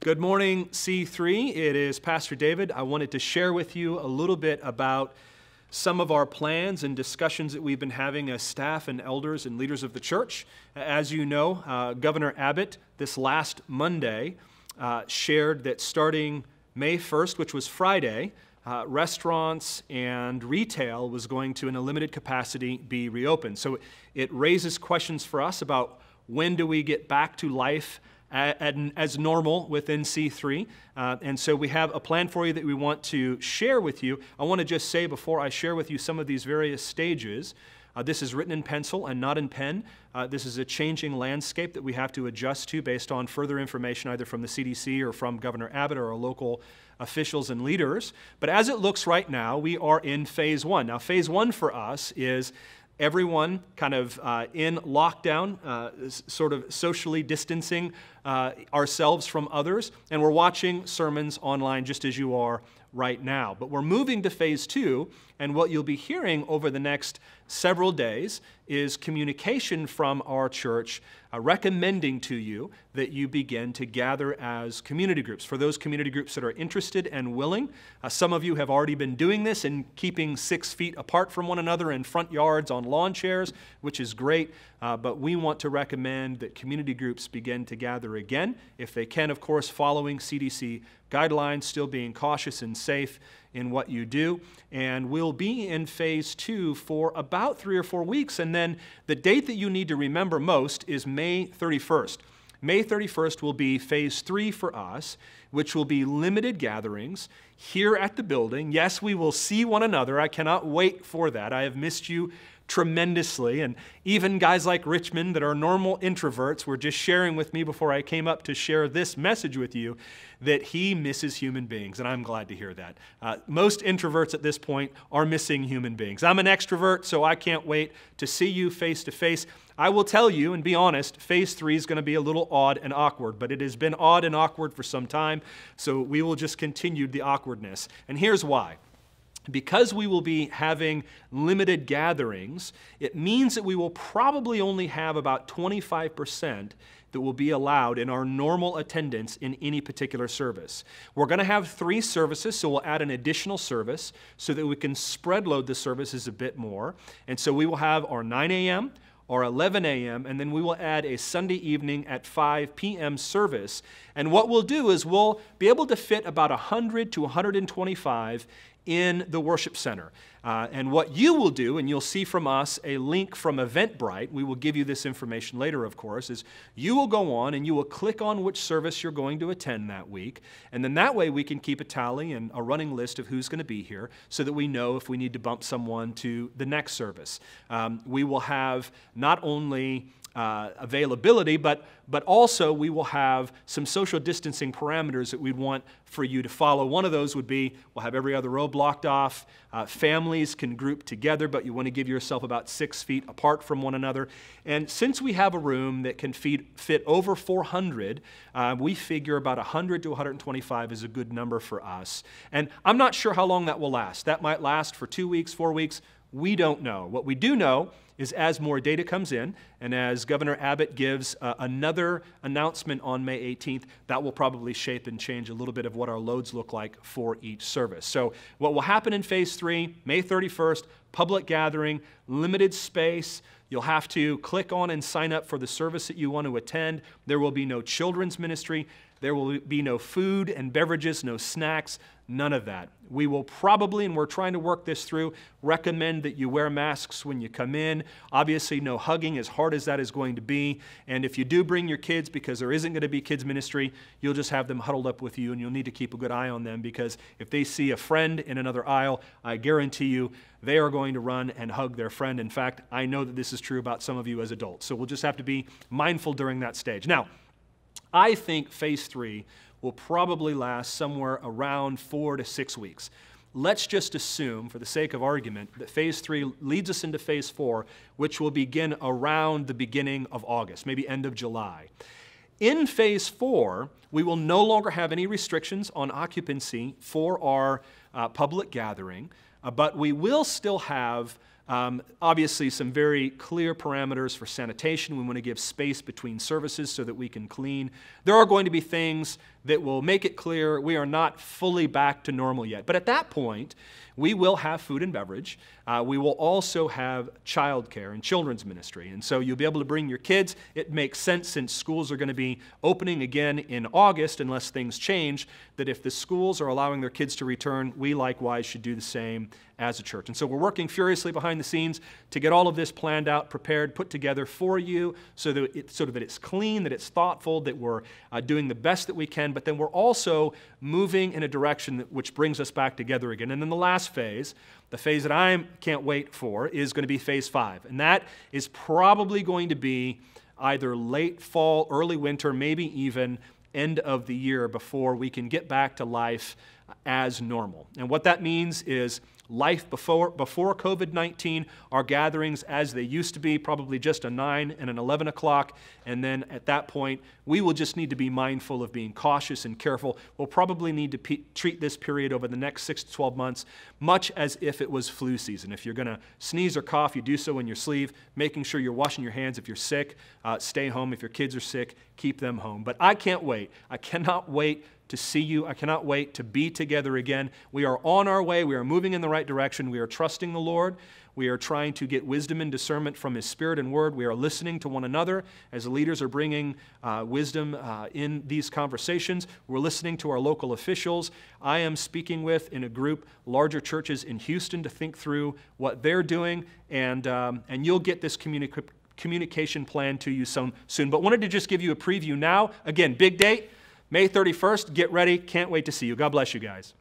Good morning, C3. It is Pastor David. I wanted to share with you a little bit about some of our plans and discussions that we've been having as staff and elders and leaders of the church. As you know, Governor Abbott this last Monday shared that starting May 1st, which was Friday, restaurants and retail was going to, in a limited capacity, be reopened. So it raises questions for us about when do we get back to life as normal within C3. And so we have a plan for you that we want to share with you. I want to just say before I share with you some of these various stages, this is written in pencil and not in pen. This is a changing landscape that we have to adjust to based on further information either from the CDC or from Governor Abbott or our local officials and leaders. But as it looks right now, we are in phase one. Now, phase one for us is everyone kind of in lockdown, sort of socially distancing ourselves from others, and we're watching sermons online just as you are right now. But we're moving to phase two, and what you'll be hearing over the next several days is communication from our church recommending to you that you begin to gather as community groups. For those community groups that are interested and willing, some of you have already been doing this and keeping 6 feet apart from one another in front yards on lawn chairs, which is great, but we want to recommend that community groups begin to gather again, if they can, of course, following CDC guidelines, still being cautious and safe in what you do. And we'll be in phase two for about 3 or 4 weeks. And then the date that you need to remember most is May 31st. May 31st will be phase three for us, which will be limited gatherings here at the building. Yes, we will see one another. I cannot wait for that. I have missed you tremendously, and even guys like Richmond that are normal introverts were just sharing with me before I came up to share this message with you that he misses human beings, and I'm glad to hear that. Most introverts at this point are missing human beings. I'm an extrovert, so I can't wait to see you face to face. I will tell you, and be honest, phase three is going to be a little odd and awkward, but it has been odd and awkward for some time, so we will just continue the awkwardness. And here's why. Because we will be having limited gatherings, it means that we will probably only have about 25% that will be allowed in our normal attendance in any particular service. We're going to have 3 services, so we'll add an additional service so that we can spread load the services a bit more. And so we will have our 9 a.m., or 11 a.m., and then we will add a Sunday evening at 5 p.m. service. And what we'll do is we'll be able to fit about 100 to 125 in the worship center. And what you will do, and you'll see from us a link from Eventbrite, we will give you this information later, of course, is you will go on and you will click on which service you're going to attend that week. And then that way we can keep a tally and a running list of who's going to be here so that we know if we need to bump someone to the next service. We will have not only availability, but also we will have some social distancing parameters that we'd want for you to follow. One of those would be we'll have every other row blocked off. Families can group together, but you want to give yourself about 6 feet apart from one another. And since we have a room that can fit over 400, we figure about 100 to 125 is a good number for us. And I'm not sure how long that will last. That might last for 2 weeks, 4 weeks. We don't know. What we do know is as more data comes in, and as Governor Abbott gives another announcement on May 18th, that will probably shape and change a little bit of what our loads look like for each service. So what will happen in phase three, May 31st, public gathering, limited space. You'll have to click on and sign up for the service that you want to attend. There will be no children's ministry. There will be no food and beverages, no snacks, none of that. We will probably, and we're trying to work this through, recommend that you wear masks when you come in. Obviously, no hugging, as hard as that is going to be. And if you do bring your kids, because there isn't going to be kids ministry, you'll just have them huddled up with you, and you'll need to keep a good eye on them, because if they see a friend in another aisle, I guarantee you they are going to run and hug their friend. In fact, I know that this is true about some of you as adults. So we'll just have to be mindful during that stage. Now, I think phase three will probably last somewhere around 4 to 6 weeks. Let's just assume, for the sake of argument, that phase three leads us into phase four, which will begin around the beginning of August, maybe end of July. In phase four, we will no longer have any restrictions on occupancy for our public gathering, but we will still have Obviously, some very clear parameters for sanitation. We want to give space between services so that we can clean. There are going to be things that will make it clear we are not fully back to normal yet. But at that point, we will have food and beverage. We will also have childcare and children's ministry. And so you'll be able to bring your kids. It makes sense, since schools are going to be opening again in August, unless things change, that if the schools are allowing their kids to return, we likewise should do the same as a church. And so we're working furiously behind the scenes to get all of this planned out, prepared, put together for you, so that it's clean, that it's thoughtful, that we're doing the best that we can, but then we're also moving in a direction which brings us back together again. And then the last phase, the phase that I can't wait for, is going to be phase 5. And that is probably going to be either late fall, early winter, maybe even end of the year, before we can get back to life as normal. And what that means is life before COVID-19, our gatherings as they used to be, probably just a 9 and an 11 o'clock, and then at that point, we will just need to be mindful of being cautious and careful. We'll probably need to treat this period over the next 6 to 12 months much as if it was flu season. If you're going to sneeze or cough, you do so in your sleeve, making sure you're washing your hands. If you're sick, stay home. If your kids are sick, keep them home. But I can't wait. I cannot wait to see you. I cannot wait to be together again. We are on our way. We are moving in the right direction. We are trusting the Lord. We are trying to get wisdom and discernment from His Spirit and Word. We are listening to one another as the leaders are bringing wisdom in these conversations. We're listening to our local officials. I am speaking with, in a group, larger churches in Houston to think through what they're doing, and you'll get this communication plan to you soon. But wanted to just give you a preview now. Again, big date, May 31st. Get ready. Can't wait to see you. God bless you guys.